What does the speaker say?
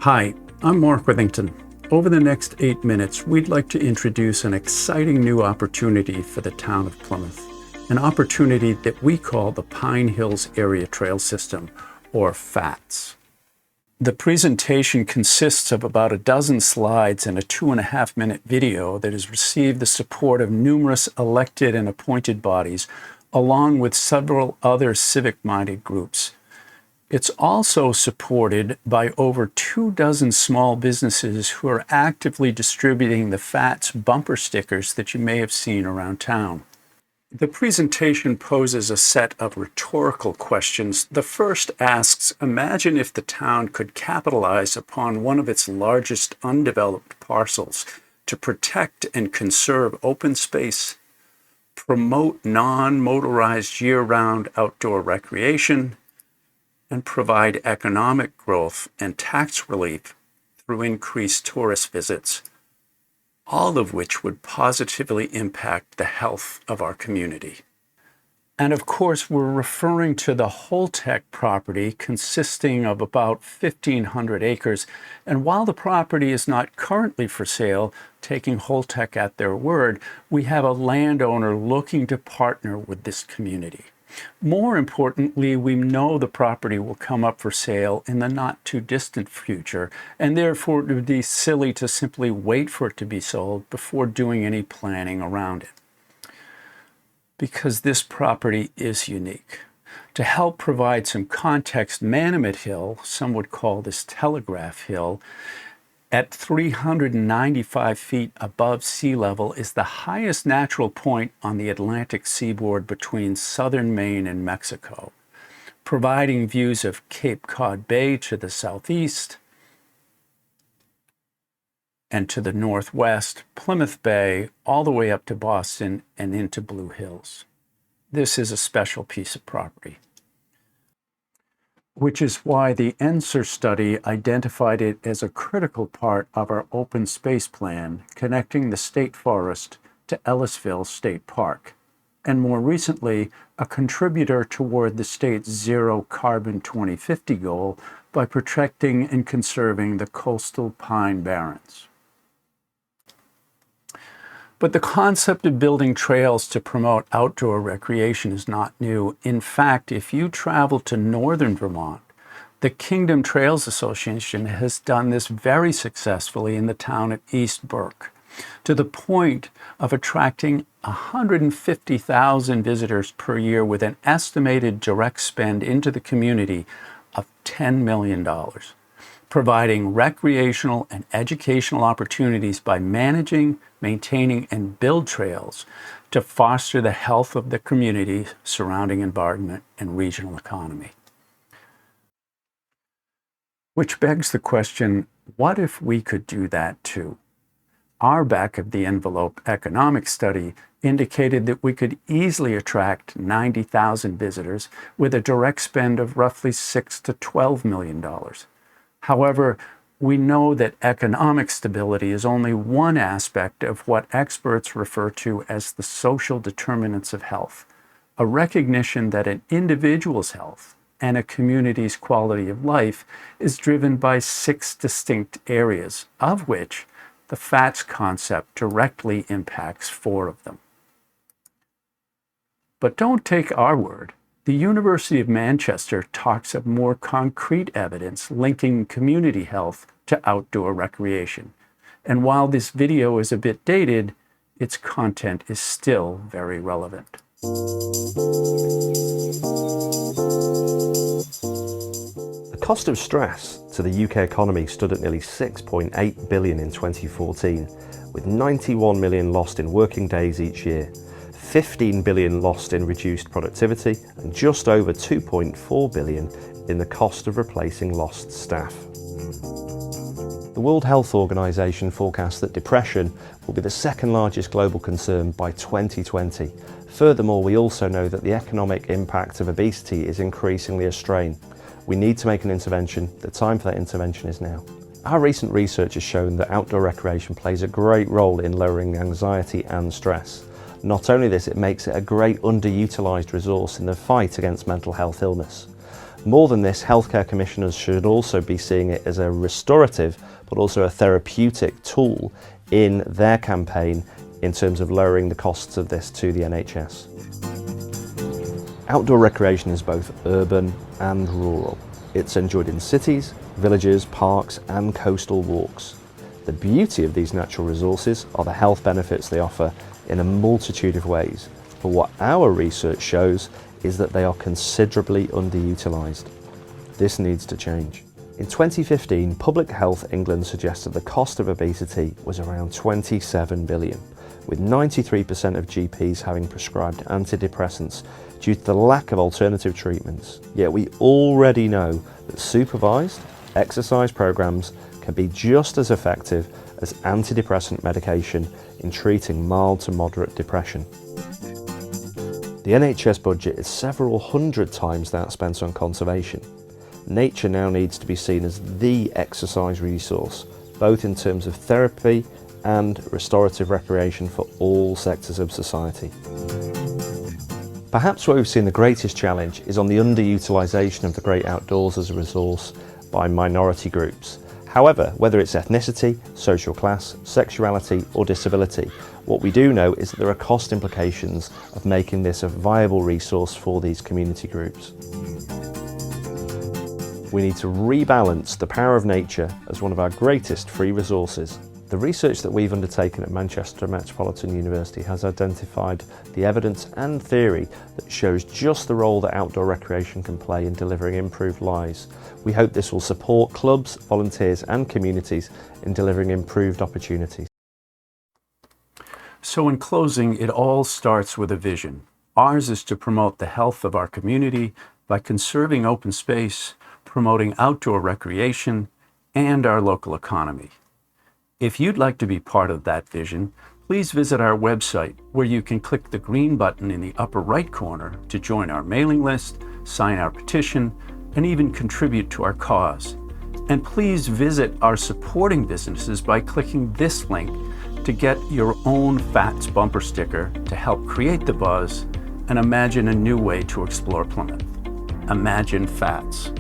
Hi, I'm Mark Withington. Over the next 8 minutes, we'd like to introduce an exciting new opportunity for the town of Plymouth, an opportunity that we call the Pine Hills Area Trail System, or PHATS. The presentation consists of about a dozen slides and a 2.5-minute video that has received the support of numerous elected and appointed bodies, along with several other civic-minded groups. It's also supported by over 24 small businesses who are actively distributing the PHATS bumper stickers that you may have seen around town. The presentation poses a set of rhetorical questions. The first asks, imagine if the town could capitalize upon one of its largest undeveloped parcels to protect and conserve open space, promote non-motorized year-round outdoor recreation, and provide economic growth and tax relief through increased tourist visits, all of which would positively impact the health of our community. And of course, we're referring to the Holtec property consisting of about 1,500 acres. And while the property is not currently for sale, taking Holtec at their word, we have a landowner looking to partner with this community. More importantly, we know the property will come up for sale in the not too distant future, and therefore it would be silly to simply wait for it to be sold before doing any planning around it. Because this property is unique. To help provide some context, Manamet Hill, some would call this Telegraph Hill, at 395 feet above sea level is the highest natural point on the Atlantic seaboard between southern Maine and Mexico, providing views of Cape Cod Bay to the southeast and to the northwest, Plymouth Bay, all the way up to Boston and into Blue Hills. This is a special piece of property, which is why the ENSER study identified it as a critical part of our open space plan connecting the state forest to Ellisville State Park, and more recently, a contributor toward the state's zero carbon 2050 goal by protecting and conserving the coastal pine barrens. But the concept of building trails to promote outdoor recreation is not new. In fact, if you travel to northern Vermont, the Kingdom Trails Association has done this very successfully in the town of East Burke, to the point of attracting 150,000 visitors per year with an estimated direct spend into the community of $10 million. Providing recreational and educational opportunities by managing, maintaining, and build trails to foster the health of the community, surrounding environment, and regional economy. Which begs the question, what if we could do that too? Our back-of-the-envelope economic study indicated that we could easily attract 90,000 visitors with a direct spend of roughly $6 to $12 million. However, we know that economic stability is only one aspect of what experts refer to as the social determinants of health, a recognition that an individual's health and a community's quality of life is driven by 6 distinct areas, of which the PHATS concept directly impacts 4 of them. But don't take our word. The University of Manchester talks of more concrete evidence linking community health to outdoor recreation. And while this video is a bit dated, its content is still very relevant. The cost of stress to the UK economy stood at nearly £6.8 billion in 2014, with 91 million lost in working days each year. 15 billion lost in reduced productivity and just over 2.4 billion in the cost of replacing lost staff. The World Health Organization forecasts that depression will be the second largest global concern by 2020. Furthermore, we also know that the economic impact of obesity is increasingly a strain. We need to make an intervention. The time for that intervention is now. Our recent research has shown that outdoor recreation plays a great role in lowering anxiety and stress. Not only this, it makes it a great underutilised resource in the fight against mental health illness. More than this, healthcare commissioners should also be seeing it as a restorative but also a therapeutic tool in their campaign in terms of lowering the costs of this to the NHS. Outdoor recreation is both urban and rural. It's enjoyed in cities, villages, parks and coastal walks. The beauty of these natural resources are the health benefits they offer in a multitude of ways, but what our research shows is that they are considerably underutilised. This needs to change. In 2015, Public Health England suggested the cost of obesity was around 27 billion, with 93% of GPs having prescribed antidepressants due to the lack of alternative treatments. Yet we already know that supervised exercise programs can be just as effective as antidepressant medication in treating mild to moderate depression. The NHS budget is several hundred times that spent on conservation. Nature now needs to be seen as the exercise resource, both in terms of therapy and restorative recreation for all sectors of society. Perhaps where we've seen the greatest challenge is on the underutilisation of the great outdoors as a resource by minority groups. However, whether it's ethnicity, social class, sexuality or disability, what we do know is that there are cost implications of making this a viable resource for these community groups. We need to rebalance the power of nature as one of our greatest free resources. The research that we've undertaken at Manchester Metropolitan University has identified the evidence and theory that shows just the role that outdoor recreation can play in delivering improved lives. We hope this will support clubs, volunteers and communities in delivering improved opportunities. So in closing, it all starts with a vision. Ours is to promote the health of our community by conserving open space, promoting outdoor recreation, and our local economy. If you'd like to be part of that vision, please visit our website where you can click the green button in the upper right corner to join our mailing list, sign our petition, and even contribute to our cause. And please visit our supporting businesses by clicking this link to get your own PHATS bumper sticker to help create the buzz and imagine a new way to explore Plymouth. Imagine PHATS.